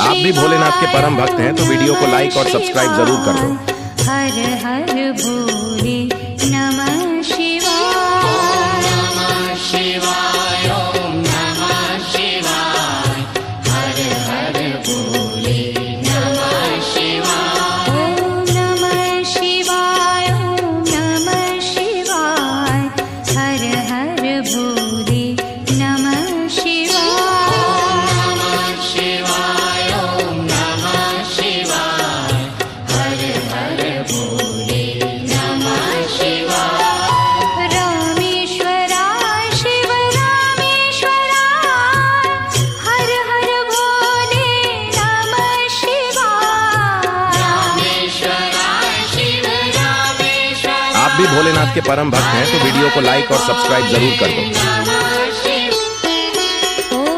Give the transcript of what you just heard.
आप भी भोलेनाथ के परम भक्त हैं तो वीडियो को लाइक और सब्सक्राइब जरूर कर दो। हर हर भोले नमः शिवाय, नमः शिवाय, ओम नमः शिवाय। हर हर भोले नमः शिवाय, ओम नमः शिवाय, ओम नमः शिवाय। हर हर भोले नमः शिवाय, नमः शिवाय, ओम नमः शिवाय। हर हर भोले नमः शिवाय। रामेश्वराय शिव रामेश्वराय, हर हर भोले नमः शिवाय। रामेश्वराय शिव रामेश्वराय। आप भी भोलेनाथ के परम भक्त हैं तो वीडियो को लाइक और सब्सक्राइब जरूर कर दो। नमः